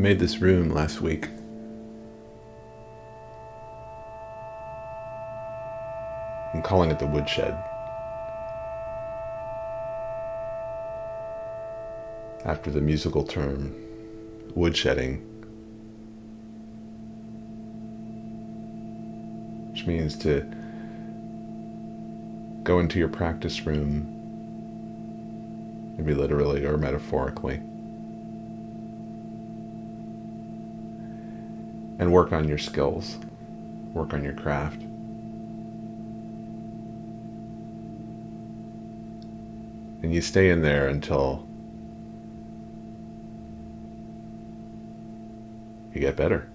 made this room last week. I'm calling it the Woodshed, after the musical term woodshedding, which means to go into your practice room, maybe literally or metaphorically, and work on your skills, work on your craft. And you stay in there until you get better.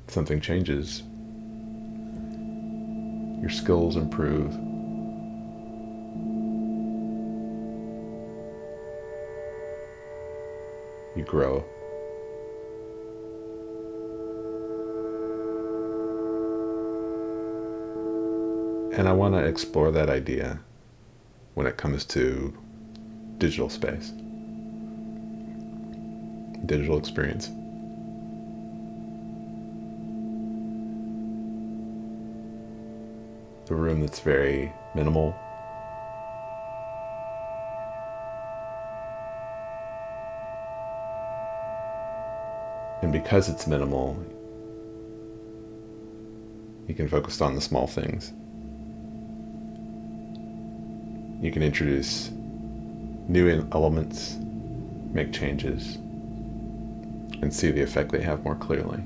Something changes. Your skills improve. You grow. And I want to explore that idea when it comes to digital space, digital experience. A room that's very minimal, and because it's minimal, you can focus on the small things. You can introduce new elements, make changes, and see the effect they have more clearly.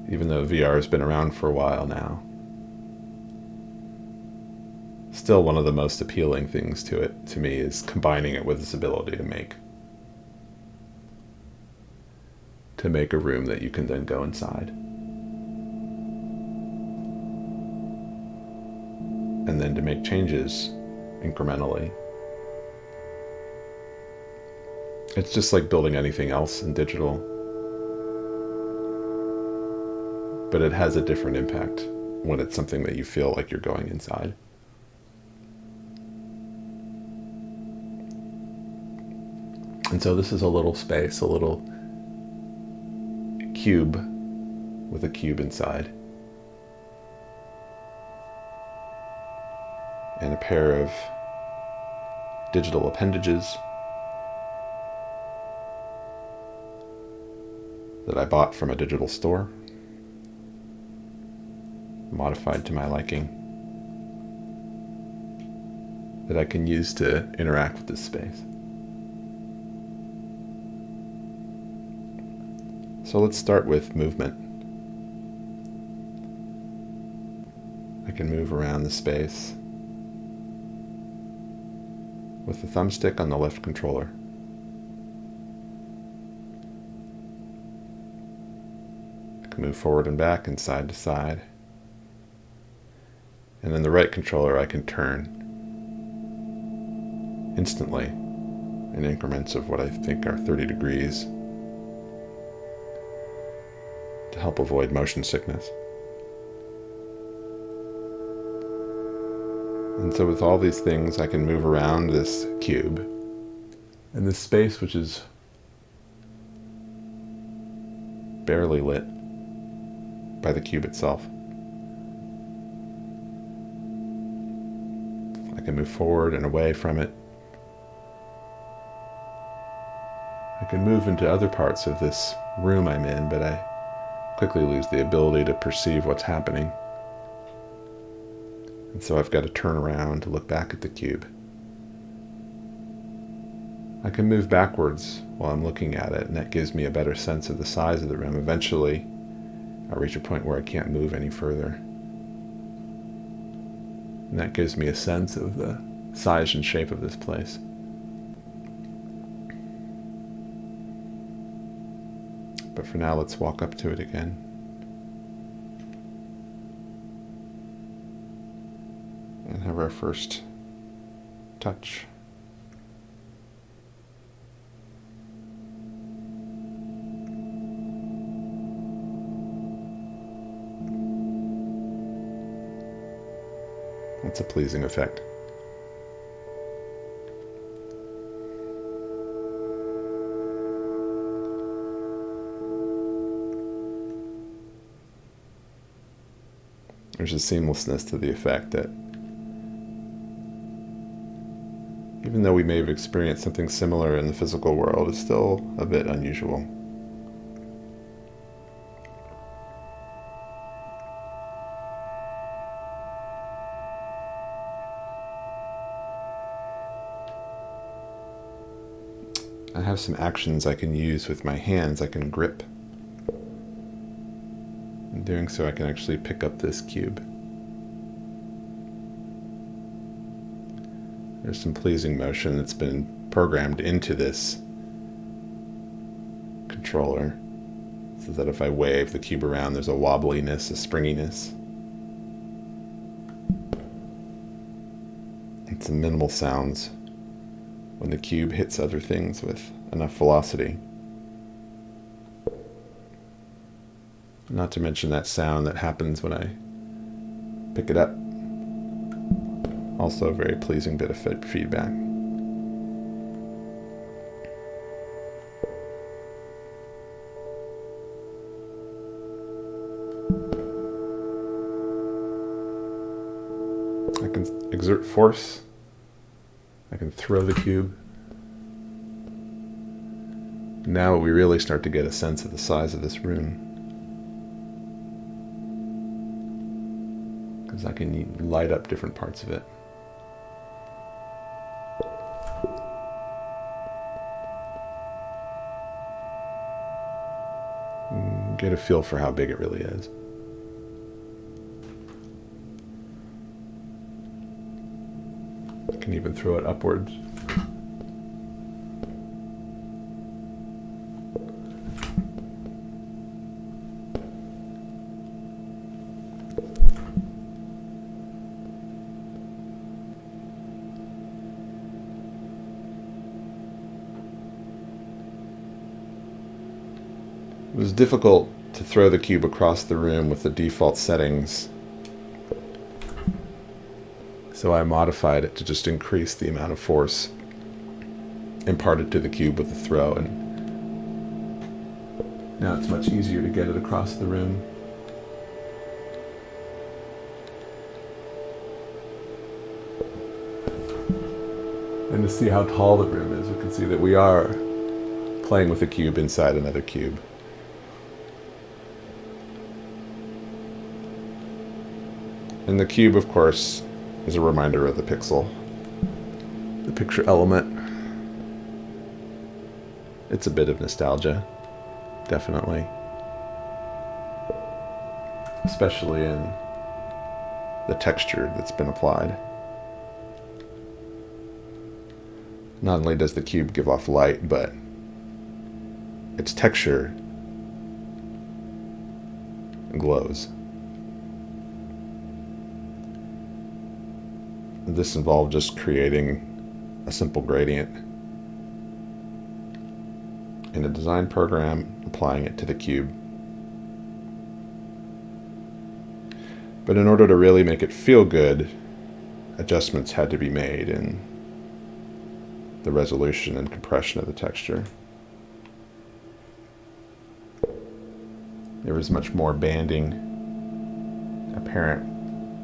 Even though VR has been around for a while now, still one of the most appealing things to it, to me, is combining it with this ability to make a room that you can then go inside. And then to make changes incrementally. It's just like building anything else in digital, but it has a different impact when it's something that you feel like you're going inside. And so this is a little space, a little cube with a cube inside, and a pair of digital appendages that I bought from a digital store, modified to my liking, that I can use to interact with this space. So let's start with movement. I can move around the space with the thumbstick on the left controller. I can move forward and back and side to side. And then the right controller I can turn instantly in increments of what I think are 30 degrees to help avoid motion sickness. And so with all these things, I can move around this cube and this space, which is barely lit by the cube itself. I can move forward and away from it. I can move into other parts of this room I'm in, but I quickly lose the ability to perceive what's happening. And so I've got to turn around to look back at the cube. I can move backwards while I'm looking at it, and that gives me a better sense of the size of the room. Eventually, I'll reach a point where I can't move any further. And that gives me a sense of the size and shape of this place. But for now, let's walk up to it again. And have our first touch. It's a pleasing effect. There's a seamlessness to the effect that, even though we may have experienced something similar in the physical world, is still a bit unusual. I have some actions I can use with my hands. I can grip. In doing so, I can actually pick up this cube. There's some pleasing motion that's been programmed into this controller, so that if I wave the cube around, there's a wobbliness, a springiness. And some minimal sounds when the cube hits other things with enough velocity. Not to mention that sound that happens when I pick it up. Also a very pleasing bit of feedback. I can exert force. I can throw the cube. Now we really start to get a sense of the size of this room, because I can light up different parts of it. Get a feel for how big it really is. I can even throw it upwards. It was difficult to throw the cube across the room with the default settings, so I modified it to just increase the amount of force imparted to the cube with the throw, and now it's much easier to get it across the room. And to see how tall the room is, we can see that we are playing with a cube inside another cube. And the cube, of course, is a reminder of the pixel, the picture element. It's a bit of nostalgia, definitely. Especially in the texture that's been applied. Not only does the cube give off light, but its texture glows. This involved just creating a simple gradient in a design program, applying it to the cube. But in order to really make it feel good, adjustments had to be made in the resolution and compression of the texture. There was much more banding apparent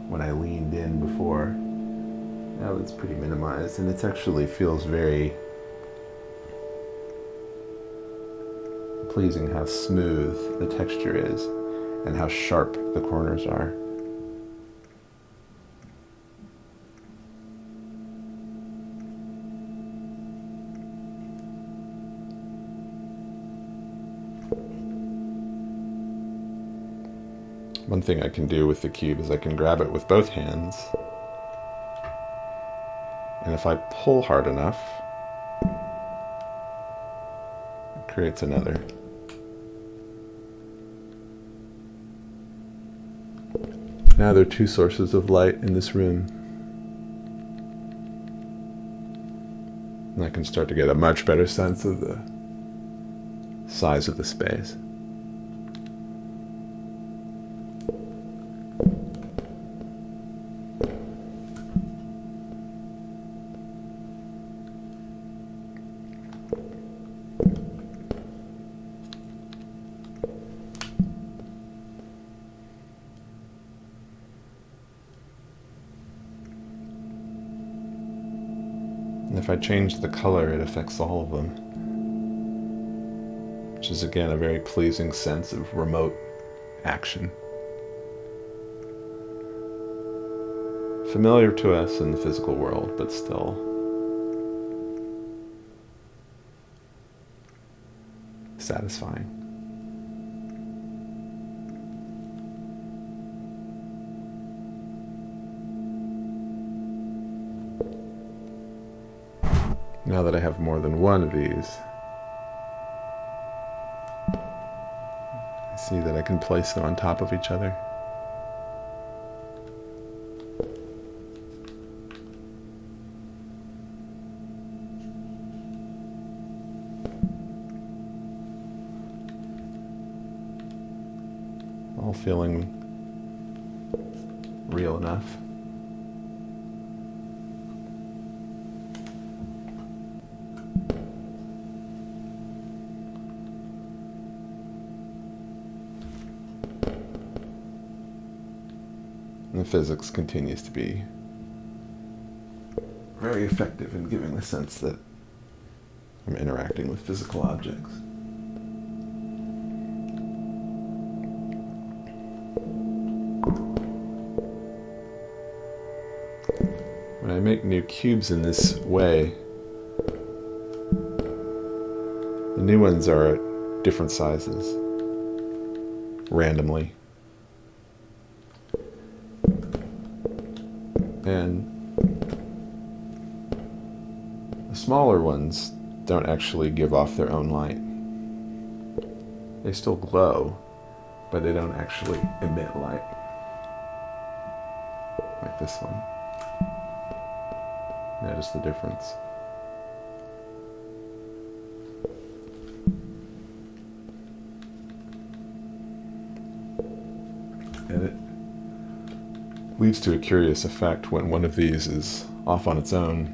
when I leaned in before. Now it's pretty minimized, and it actually feels very pleasing how smooth the texture is and how sharp the corners are. One thing I can do with the cube is I can grab it with both hands, and if I pull hard enough, it creates another. Now there are two sources of light in this room, and I can start to get a much better sense of the size of the space. if I change the color, it affects all of them. Which is, again, a very pleasing sense of remote action. Familiar to us in the physical world, but still satisfying. Now that I have more than one of these, I see that I can place them on top of each other. All feeling real enough. And the physics continues to be very effective in giving the sense that I'm interacting with physical objects. When I make new cubes in this way, the new ones are at different sizes, randomly. And the smaller ones don't actually give off their own light. They still glow, but they don't actually emit light. Like this one. Notice the difference. And it leads to a curious effect when one of these is off on its own,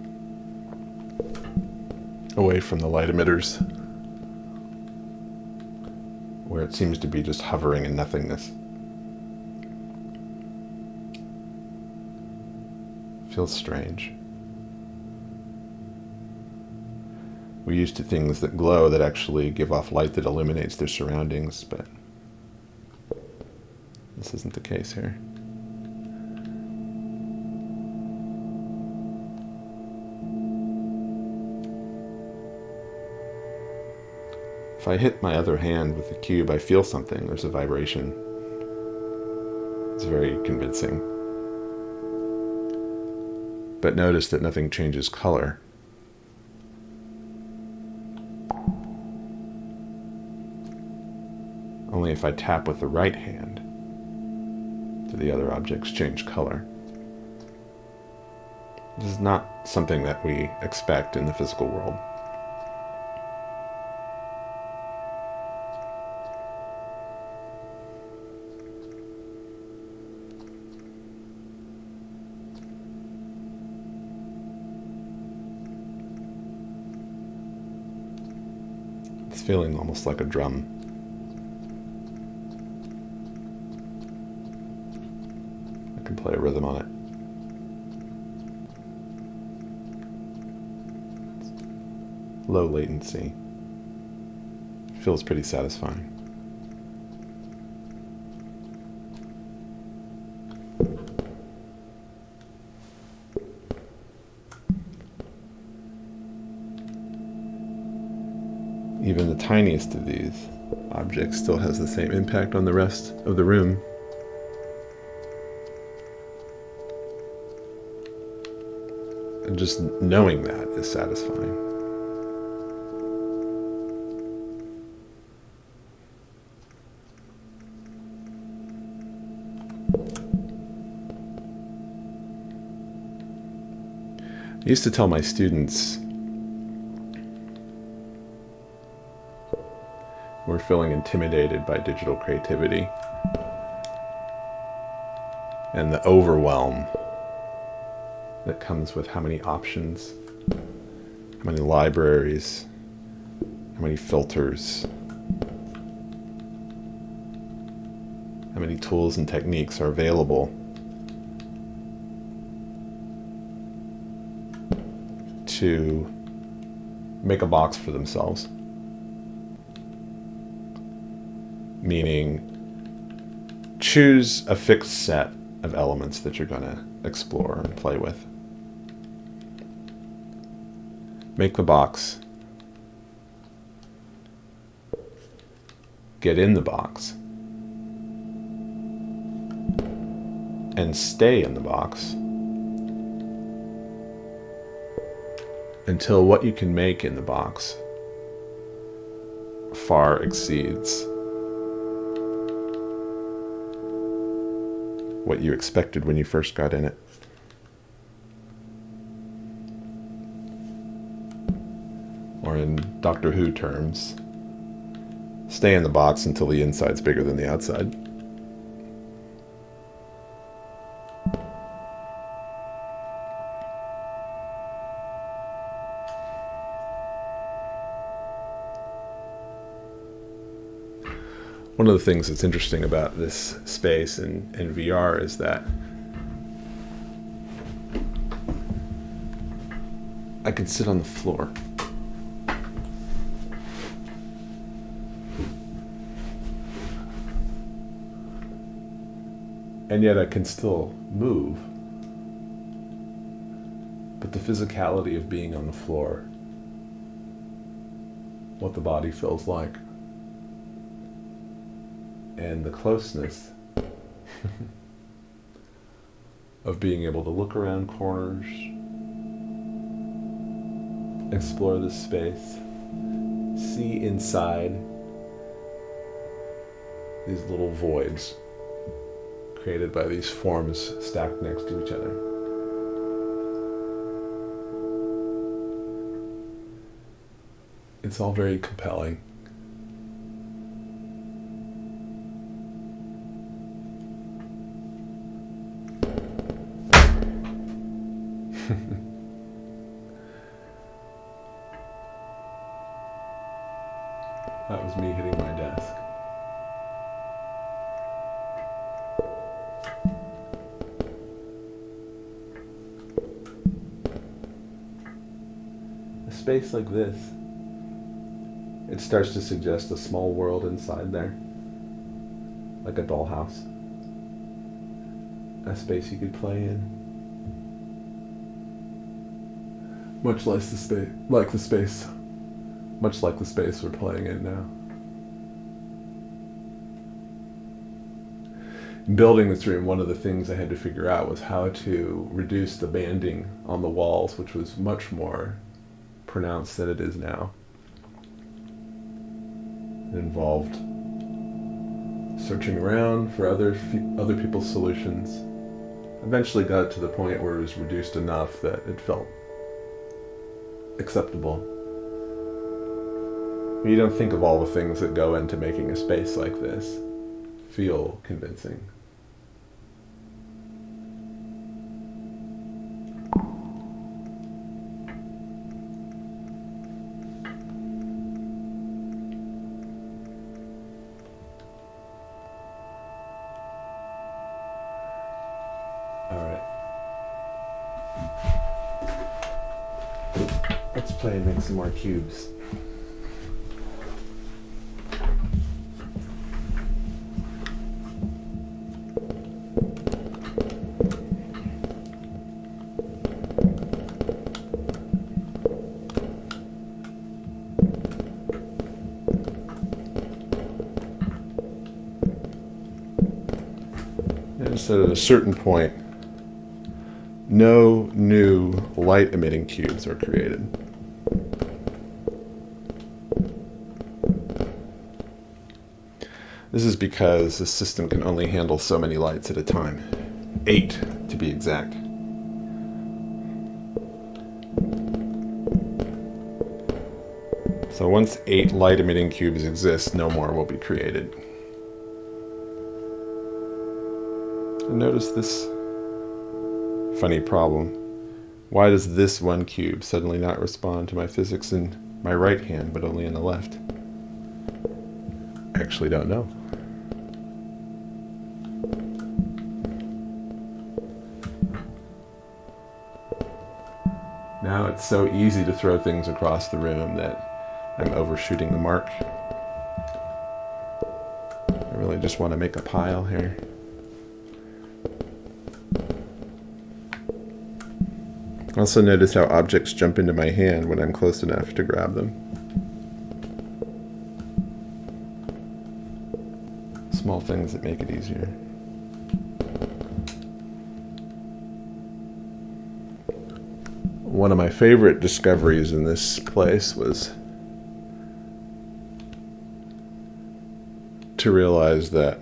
away from the light emitters, where it seems to be just hovering in nothingness. Feels strange. We're used to things that glow that actually give off light that illuminates their surroundings, but this isn't the case here. If I hit my other hand with the cube, I feel something. There's a vibration. It's very convincing. But notice that nothing changes color. Only if I tap with the right hand do the other objects change color. This is not something that we expect in the physical world. It's feeling almost like a drum. Can play a rhythm on it. Low latency. Feels pretty satisfying. Even the tiniest of these objects still has the same impact on the rest of the room. And just knowing that is satisfying. I used to tell my students who are feeling intimidated by digital creativity and the overwhelm that comes with how many options, how many libraries, how many filters, how many tools and techniques are available to make a box for themselves. Meaning, choose a fixed set of elements that you're going to explore and play with. Make the box. Get in the box. And stay in the box until what you can make in the box far exceeds what you expected when you first got in it. Or in Doctor Who terms, stay in the box until the inside's bigger than the outside. One of the things that's interesting about this space in VR is that I can sit on the floor. And yet I can still move. But the physicality of being on the floor, what the body feels like, and the closeness of being able to look around corners, explore this space, see inside these little voids created by these forms stacked next to each other. It's all very compelling. That was me hitting my desk. A space like this, it starts to suggest a small world inside there, like a dollhouse. A space you could play in. Much like the space we're playing in now. In building this room, one of the things I had to figure out was how to reduce the banding on the walls, which was much more pronounced than it is now. It involved searching around for other people's solutions. Eventually got to the point where it was reduced enough that it felt acceptable. You don't think of all the things that go into making a space like this feel convincing. All right. Let's play and make some more cubes. And so at a certain point, no new light-emitting cubes are created. This is because the system can only handle so many lights at a time. 8, to be exact. So once 8 light-emitting cubes exist, no more will be created. And notice this funny problem. Why does this one cube suddenly not respond to my physics in my right hand, but only in the left? I actually don't know. Now Now it's so easy to throw things across the room that I'm overshooting the mark. I really just want to make a pile here. Also notice how objects jump into my hand when I'm close enough to grab them. Small things that make it easier. One of my favorite discoveries in this place was to realize that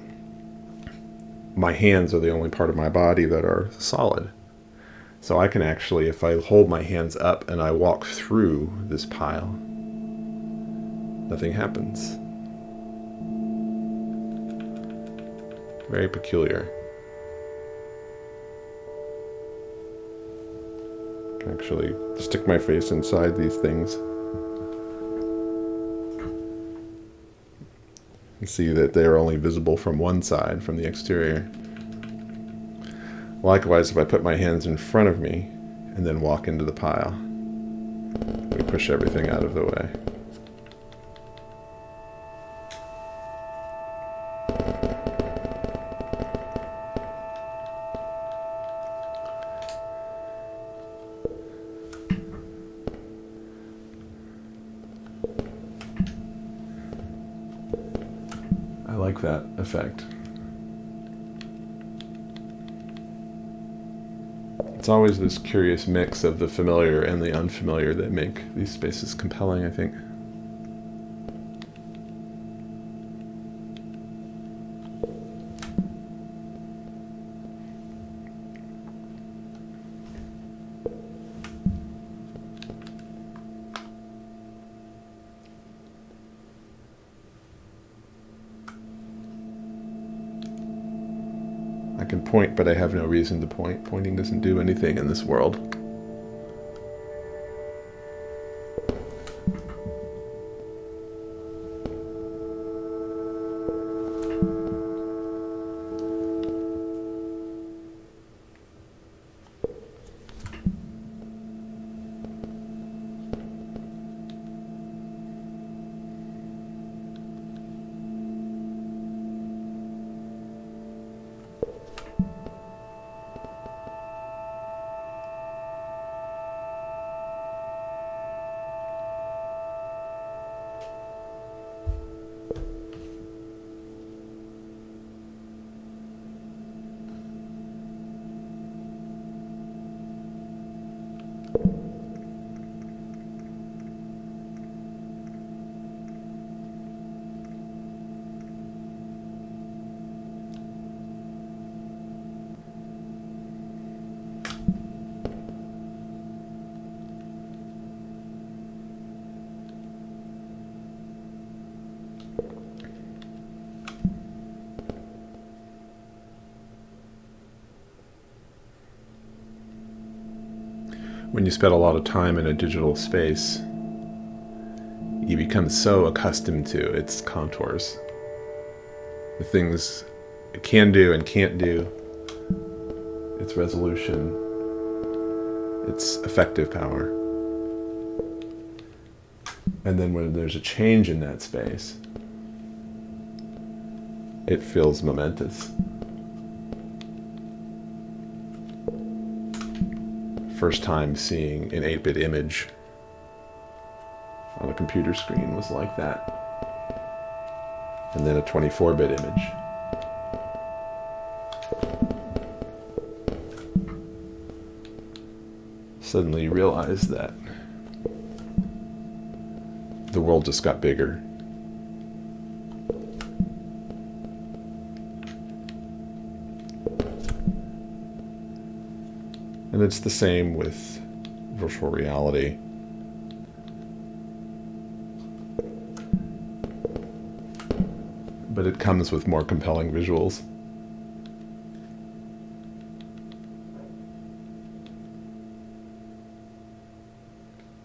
my hands are the only part of my body that are solid. So I can actually, if I hold my hands up and I walk through this pile, nothing happens. Very peculiar. I can actually stick my face inside these things and see that they are only visible from one side, from the exterior. Likewise, if I put my hands in front of me and then walk into the pile, we push everything out of the way. I like that effect. It's always this curious mix of the familiar and the unfamiliar that make these spaces compelling, I think. I can point, but I have no reason to point. Pointing doesn't do anything in this world. When you spend a lot of time in a digital space, you become so accustomed to its contours. The things it can do and can't do, its resolution, its effective power. And then when there's a change in that space, it feels momentous. First time seeing an 8-bit image on a computer screen was like that. And then a 24-bit image. Suddenly you realize that the world just got bigger. And it's the same with virtual reality. But it comes with more compelling visuals.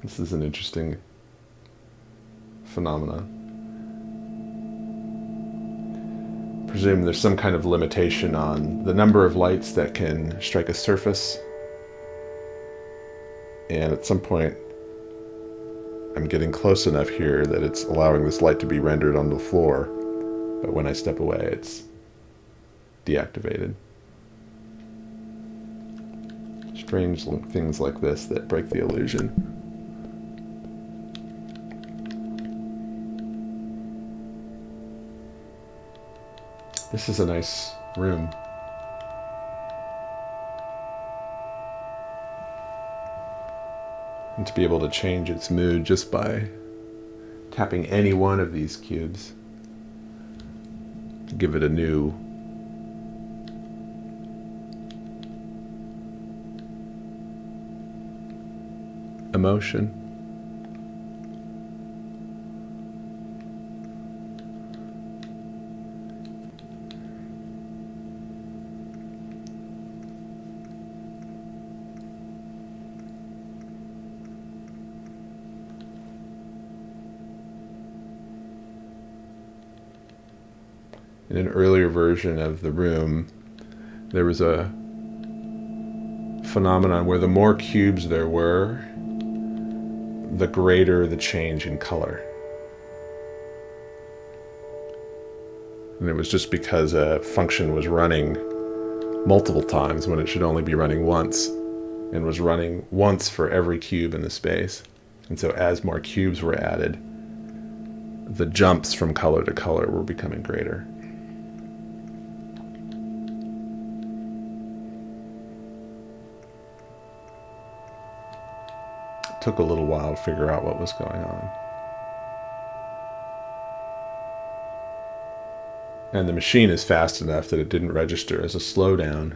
This is an interesting phenomenon. I presume there's some kind of limitation on the number of lights that can strike a surface And at some point, I'm getting close enough here that it's allowing this light to be rendered on the floor. But when I step away, it's deactivated. Strange things like this that break the illusion. This is a nice room. And to be able to change its mood just by tapping any one of these cubes, to give it a new emotion. In an earlier version of the room, there was a phenomenon where the more cubes there were, the greater the change in color. And it was just because a function was running multiple times when it should only be running once, and was running once for every cube in the space. And so as more cubes were added, the jumps from color to color were becoming greater. It took a little while to figure out what was going on. And the machine is fast enough that it didn't register as a slowdown.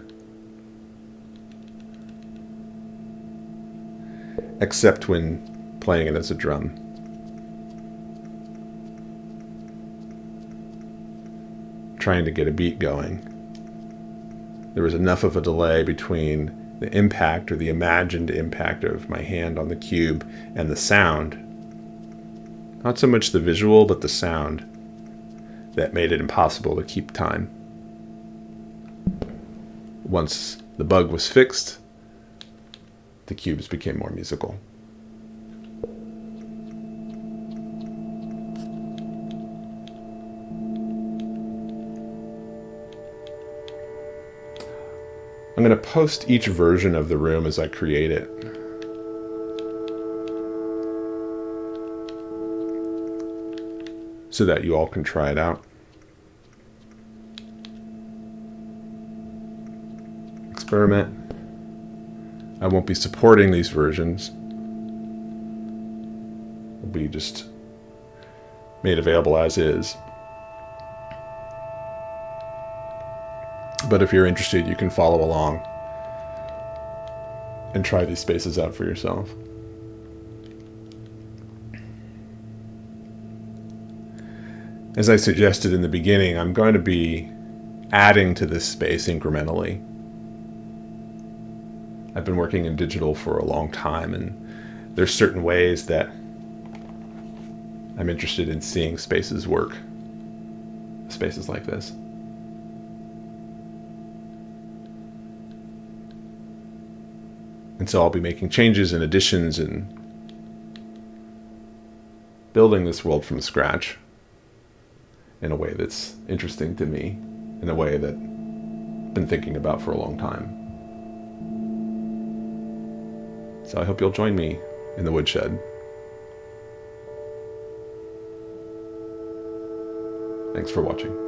Except when playing it as a drum. Trying to get a beat going. There was enough of a delay between the impact or the imagined impact of my hand on the cube and the sound. Not so much the visual, but the sound, that made it impossible to keep time. Once the bug was fixed, the cubes became more musical. I'm going to post each version of the room as I create it. So that you all can try it out. Experiment. I won't be supporting these versions. They'll be just made available as is. But if you're interested, you can follow along and try these spaces out for yourself. As I suggested in the beginning, I'm going to be adding to this space incrementally. I've been working in digital for a long time, and there's certain ways that I'm interested in seeing spaces work. Spaces like this. And so I'll be making changes and additions and building this world from scratch in a way that's interesting to me, in a way that I've been thinking about for a long time. So I hope you'll join me in the Woodshed. Thanks for watching.